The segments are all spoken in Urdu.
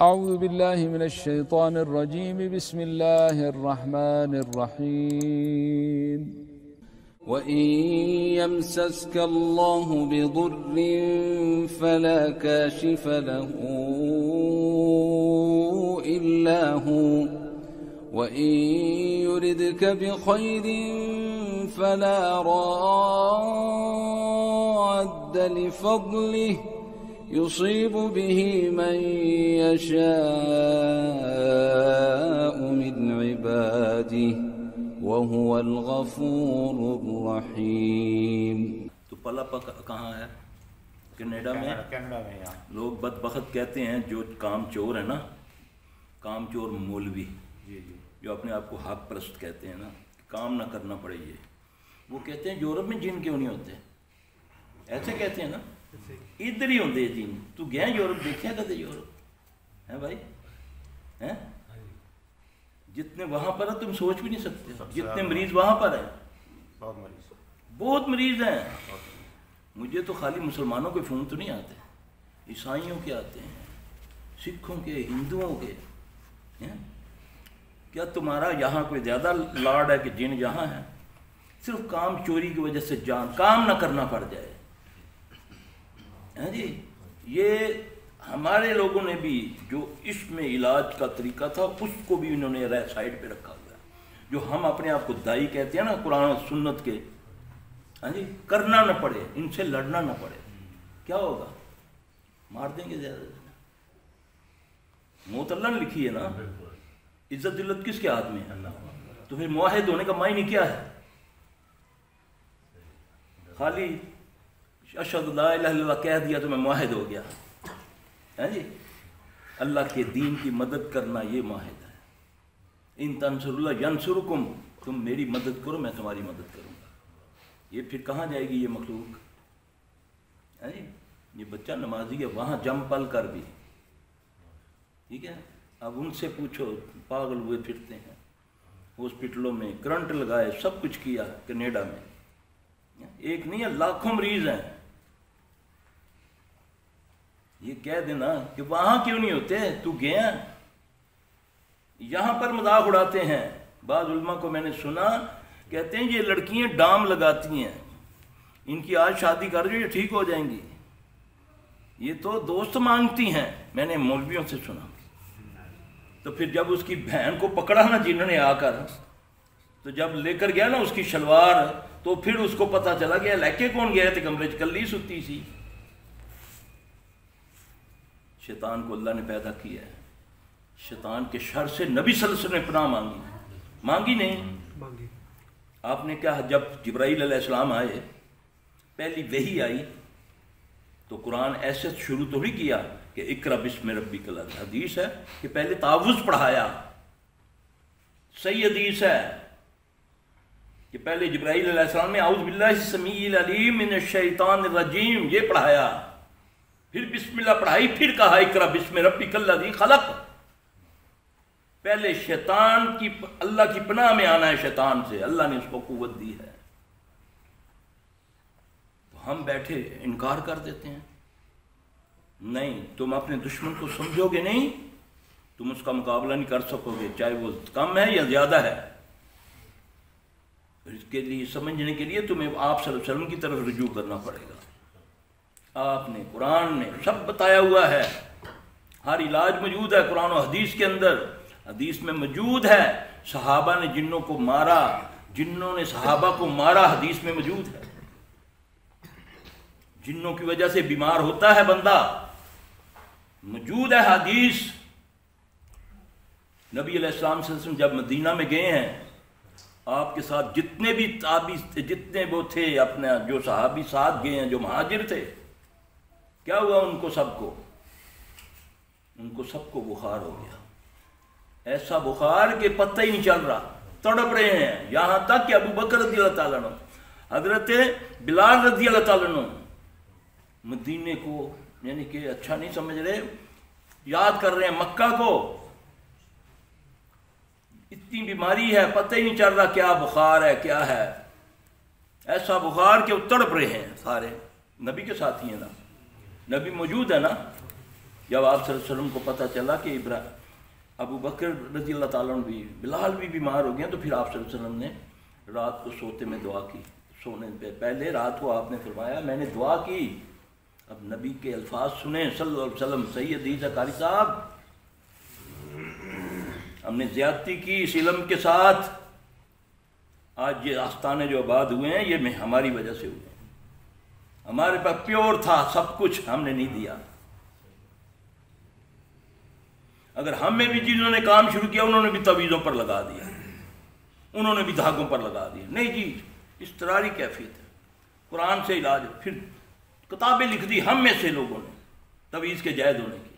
أعوذ بالله من الشيطان الرجيم بسم الله الرحمن الرحيم وإن يمسسك الله بضر فلا كاشف له إلا هو وإن يردك بخير فلا راد لفضله يصيب به من يشاء من عباده وهو الغفور الرحيم. تو پلا کہاں ہے؟ کینیڈا میں. کینیڈا میں. یہاں لوگ بدبخت کہتے ہیں جو کام چور ہے نا، کام چور مولوی جو اپنے آپ کو حق پرست کہتے ہیں نا، کام نہ کرنا پڑے، یہ وہ کہتے ہیں یورپ میں جن کیوں نہیں ہوتے؟ ایسے کہتے ہیں نا، ادھر ہی ہوتے جن. تو گیا یورپ؟ دیکھا کہتے یورپ ہے بھائی ہیں؟ جتنے وہاں پر ہیں تم سوچ بھی نہیں سکتے، جتنے مریض وہاں پر ہیں. بہت مریض ہیں. مجھے تو خالی مسلمانوں کے فون تو نہیں آتے، عیسائیوں کے آتے ہیں، سکھوں کے، ہندوؤں کے. کیا تمہارا یہاں کوئی زیادہ لاڈ ہے کہ جن یہاں ہے؟ صرف کام چوری کی وجہ سے جان کام نہ کرنا پڑ جائے. جی یہ ہمارے لوگوں نے بھی جو اس میں علاج کا طریقہ تھا اس کو بھی انہوں نے سائڈ پہ رکھا ہوا ہے. جو ہم اپنے آپ کو دائی کہتے ہیں نا قرآن و سنت کے، ہاں جی، کرنا نہ پڑے، ان سے لڑنا نہ پڑے، کیا ہوگا؟ مار دیں گے زیادہ. موت اللہ نے لکھی ہے نا، عزت ذلت کس کے ہاتھ میں ہے؟ تو پھر موحد ہونے کا معنی کیا ہے؟ خالی اشہد لا الہ الا اللہ کہہ دیا تو میں موحد ہو گیا ہے جی؟ اللہ کے دین کی مدد کرنا یہ معاہد ہے. ان تنصر اللہ ینصرکم، تم میری مدد کرو میں تمہاری مدد کروں گا. یہ پھر کہاں جائے گی یہ مخلوق؟ ہے جی، یہ بچہ نمازی ہے وہاں جم پل کر بھی، ٹھیک ہے. اب ان سے پوچھو، پاگل ہوئے پھرتے ہیں ہاسپٹلوں میں، کرنٹ لگائے، سب کچھ کیا کینیڈا میں. ایک نہیں ہے، لاکھوں مریض ہیں. یہ کہہ دینا کہ وہاں کیوں نہیں ہوتے، تو گیا. یہاں پر مذاق اڑاتے ہیں. بعض علماء کو میں نے سنا کہتے ہیں یہ لڑکیاں ڈام لگاتی ہیں، ان کی آج شادی کر جو یہ ٹھیک ہو جائیں گی، یہ تو دوست مانگتی ہیں. میں نے مولویوں سے سنا. تو پھر جب اس کی بہن کو پکڑا نا جنہوں نے آ کر، تو جب لے کر گیا نا اس کی شلوار، تو پھر اس کو پتا چلا گیا لے کے کون گیا تھے کمرے چ، کلی ستی سی. شیطان کو اللہ نے پیدا کیا ہے. شیطان کے شر سے نبی صلی اللہ علیہ وسلم نے پناہ مانگی نہیں مانگی. آپ نے کیا، جب جبرائیل علیہ السلام آئے، پہلی وحی آئی تو قرآن ایسے شروع تو نہیں کیا کہ اقرا بسم ربک الذی، حدیث ہے کہ پہلے تعوذ پڑھایا. صحیح حدیث ہے کہ پہلے جبرائیل علیہ السلام نے اعوذ باللہ السمیع العلیم من الشیطان الرجیم یہ پڑھایا، پھر بسم اللہ پڑھائی، پھر کہا اقرا بسم ربک الذی خلق. پہلے شیطان کی، اللہ کی پناہ میں آنا ہے شیطان سے، اللہ نے اس کو قوت دی ہے. تو ہم بیٹھے انکار کر دیتے ہیں. نہیں، تم اپنے دشمن کو سمجھو گے نہیں، تم اس کا مقابلہ نہیں کر سکو گے، چاہے وہ کم ہے یا زیادہ ہے. اس کے لیے سمجھنے کے لیے تمہیں آپ صلی اللہ علیہ وسلم کی طرف رجوع کرنا پڑے گا. آپ نے، قرآن نے سب بتایا ہوا ہے، ہر علاج موجود ہے قرآن و حدیث کے اندر. حدیث میں موجود ہے صحابہ نے جنوں کو مارا، جنوں نے صحابہ کو مارا، حدیث میں موجود ہے. جنوں کی وجہ سے بیمار ہوتا ہے بندہ، موجود ہے حدیث. نبی علیہ السلام صلی اللہ علیہ وسلم جب مدینہ میں گئے ہیں، آپ کے ساتھ جتنے بھی تابعی جتنے وہ تھے اپنے جو صحابی ساتھ گئے ہیں جو مہاجر تھے، کیا ہوا ان کو سب کو بخار ہو گیا. ایسا بخار کہ پتہ ہی نہیں چل رہا، تڑپ رہے ہیں. یہاں تک کہ ابو بکر رضی اللہ تعالیٰ عنہ حضرت بلال رضی اللہ تعالیٰ عنہ مدینے کو یعنی کہ اچھا نہیں سمجھ رہے، یاد کر رہے ہیں مکہ کو، اتنی بیماری ہے پتہ ہی نہیں چل رہا کیا بخار ہے کیا ہے، ایسا بخار کہ وہ تڑپ رہے ہیں سارے، نبی کے ساتھی ہیں نا، نبی موجود ہے نا۔ جب آپ صلی اللہ علیہ وسلم کو پتہ چلا کہ ابو بکر رضی اللہ تعالیٰ عنہ بھی بلال بھی بیمار ہو گئے ہیں، تو پھر آپ صلی اللہ علیہ وسلم نے رات کو سوتے میں دعا کی، سونے پہ پہلے رات کو آپ نے فرمایا میں نے دعا کی۔ اب نبی کے الفاظ سنیں صلی اللہ علیہ وسلم، صحیح حدیث ہے قاری صاحب، ہم نے زیادتی کی اس علم کے ساتھ، آج یہ آستانے جو آباد ہوئے ہیں یہ ہماری وجہ سے ہوئے ہیں، ہمارے پاس پیور تھا سب کچھ، ہم نے نہیں دیا۔ اگر ہم میں بھی جنہوں نے کام شروع کیا انہوں نے بھی تعویذوں پر لگا دیا، انہوں نے بھی دھاگوں پر لگا دیا، نہیں جی اضطراری کیفیت ہے، قرآن سے علاج، پھر کتابیں لکھ دی ہم میں سے لوگوں نے تعویذ کے جائز ہونے کی۔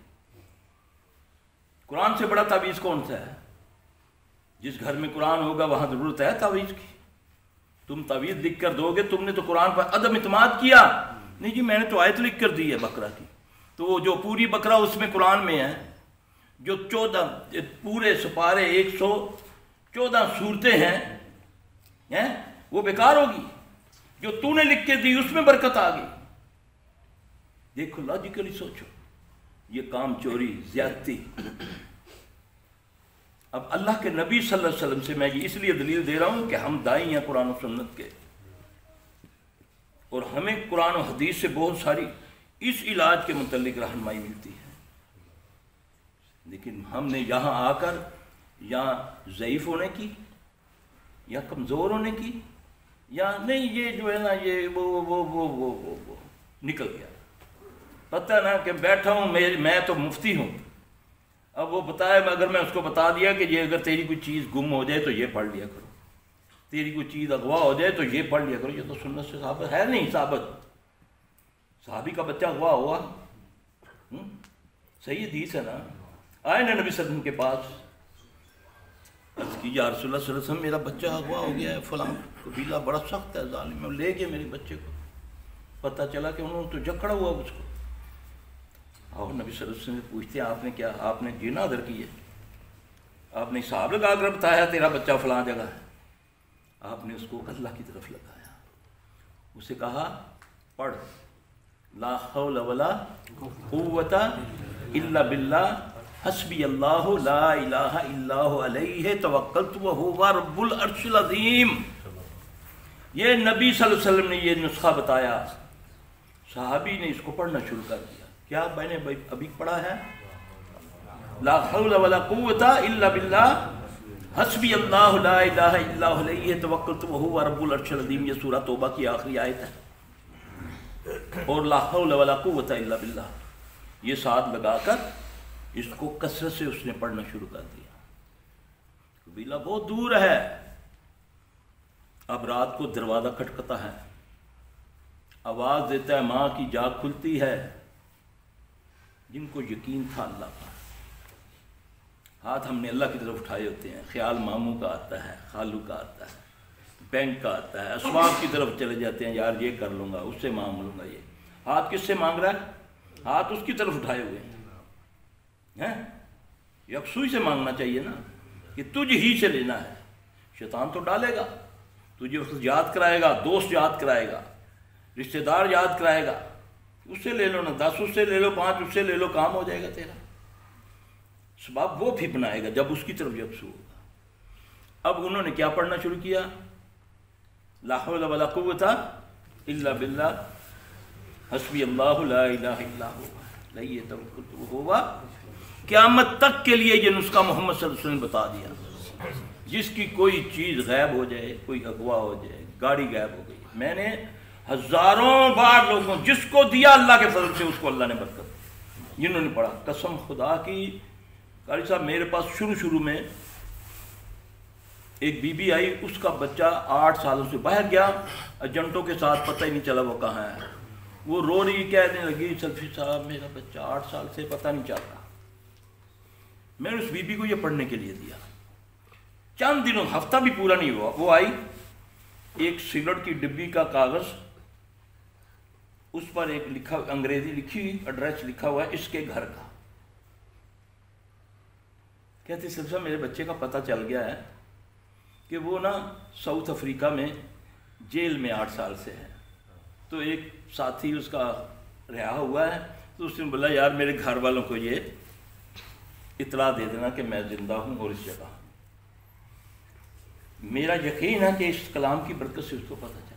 قرآن سے بڑا تعویذ کون سا ہے؟ جس گھر میں قرآن ہوگا وہاں ضرورت ہے تعویذ کی۔ تم تعویذ لکھ کر دو گے، تم نے تو قرآن پر عدم اعتماد کیا، نہیں جی میں نے تو آیت لکھ کر دی ہے بقرہ کی، تو وہ جو پوری بقرہ اس میں قرآن میں ہے، جو 14 پورے سپارے 114 صورتیں ہیں وہ بیکار ہوگی، جو تو نے لکھ کے دی اس میں برکت آ گئی۔ دیکھو لاجیکلی سوچو، یہ کام چوری زیادتی۔ اب اللہ کے نبی صلی اللہ علیہ وسلم سے میں یہ اس لیے دلیل دے رہا ہوں کہ ہم دائی ہیں قرآن و سنت کے، اور ہمیں قرآن و حدیث سے بہت ساری اس علاج کے متعلق رہنمائی ملتی ہے، لیکن ہم نے یہاں آ کر یا ضعیف ہونے کی یا کمزور ہونے کی یا نہیں، یہ جو ہے نا یہ وہ نکل گیا، پتہ نا کہ بیٹھا ہوں میں تو مفتی ہوں، اب وہ بتایا اگر میں اس کو بتا دیا کہ یہ اگر تیری کوئی چیز گم ہو جائے تو یہ پڑھ لیا کرو، تیری کوئی چیز اغوا ہو جائے تو یہ پڑھ لیا کرو، یہ تو سنت سے ثابت ہے نہیں، ثابت صحابی کا بچہ اغوا ہوا، صحیح حدیث ہے نا، آئے نا نبی صلی اللہ علیہ وسلم کے پاس، عرض کی یا رسول اللہ صلی اللہ علیہ وسلم میرا بچہ اغوا ہو گیا ہے، فلاں قبیلہ بڑا سخت ہے ظالم ہے، لے گئے میرے بچے کو، پتہ چلا کہ انہوں نے تو جکڑا ہوا اس کو، اور نبی صلی اللہ علیہ وسلم سے پوچھتے ہیں آپ نے کیا، آپ نے جینا ادھر کی ہے، آپ نے حساب لگا کر بتایا تیرا بچہ فلاں جگہ ہے، آپ نے اس کو اللہ کی طرف لگایا، اسے کہا پڑھ لا حول ولا قوت الا باللہ حسبی اللہ لا الہ الا هو علیہ توکلت وہو رب العرش العظیم۔ یہ نبی صلی اللہ علیہ وسلم نے یہ نسخہ بتایا، صحابی نے اس کو پڑھنا شروع کر دیا، کیا میں نے ابھی پڑھا ہے، لا حول ولا قوت الا باللہ حسبی اللہ لا الہ الا هو علیہ توکلت وہو رب العرش العظیم، یہ سورہ توبہ کی آخری آیت ہے، اور لا حول ولا قوت الا باللہ یہ ساتھ لگا کر اس کو کثرت سے اس نے پڑھنا شروع کر دیا۔ قبیلہ بہت دور ہے، اب رات کو دروازہ کھٹکتا ہے، آواز دیتا ہے، ماں کی جاگ کھلتی ہے، جن کو یقین تھا اللہ کا، ہاتھ ہم نے اللہ کی طرف اٹھائے ہوتے ہیں، خیال ماموں کا آتا ہے، خالو کا آتا ہے، بینک کا آتا ہے، اسواق کی طرف چلے جاتے ہیں، یار یہ کر لوں گا، اس سے مانگ لوں گا، یہ ہاتھ کس سے مانگ رہا ہے، ہاتھ اس کی طرف اٹھائے ہوئے ہیں، یکسوئی سے مانگنا چاہیے نا، کہ تجھ ہی سے لینا ہے، شیطان تو ڈالے گا، تجھے یاد کرائے گا، دوست یاد کرائے گا، رشتہ دار یاد کرائے گا، اس سے لے لو نا، 10 اس سے لے لو، 5 اس سے لے لو، کام ہو جائے گا تیرا، سبب وہ بھی بنائے گا جب اس کی طرف یکسو ہوگا۔ اب انہوں نے کیا پڑھنا شروع کیا، لا حول ولا قوت الا باللہ حسبی اللہ لا الہ الا هو علیہ توکلت وہو، قیامت تک کے لیے یہ نسخہ محمد صلی اللہ علیہ وسلم نے بتا دیا، جس کی کوئی چیز غائب ہو جائے، کوئی اغوا ہو جائے، گاڑی غائب ہو گئی، میں نے ہزاروں بار لوگوں جس کو دیا اللہ کے فضل سے اس کو اللہ نے برکت، جنہوں نے پڑھا، قسم خدا کی قاری صاحب میرے پاس شروع میں ایک بی بی آئی، اس کا بچہ 8 سالوں سے باہر گیا، ایجنٹوں کے ساتھ پتہ ہی نہیں چلا وہ کہاں ہے، وہ رو رہی کہنے لگی سلفی صاحب میرا بچہ 8 سال سے پتہ نہیں چل رہا، میں نے اس بی بی کو یہ پڑھنے کے لیے دیا، چند دنوں، ہفتہ بھی پورا نہیں ہوا، وہ آئی ایک سگریٹ کی ڈبی کا کاغذ، اس پر ایک لکھا انگریزی لکھی ہوئی ایڈریس لکھا ہوا ہے اس کے گھر کا. کہتے سلسلہ میرے بچے کا پتہ چل گیا ہے کہ وہ نا ساؤتھ افریقہ میں جیل میں 8 سال سے ہے. تو ایک ساتھی اس کا رہا ہوا ہے، تو اس نے بولا یار میرے گھر والوں کو یہ اطلاع دے دینا کہ میں زندہ ہوں اور اس جگہ. میرا یقین ہے کہ اس کلام کی برکت سے اس کو پتہ چلا.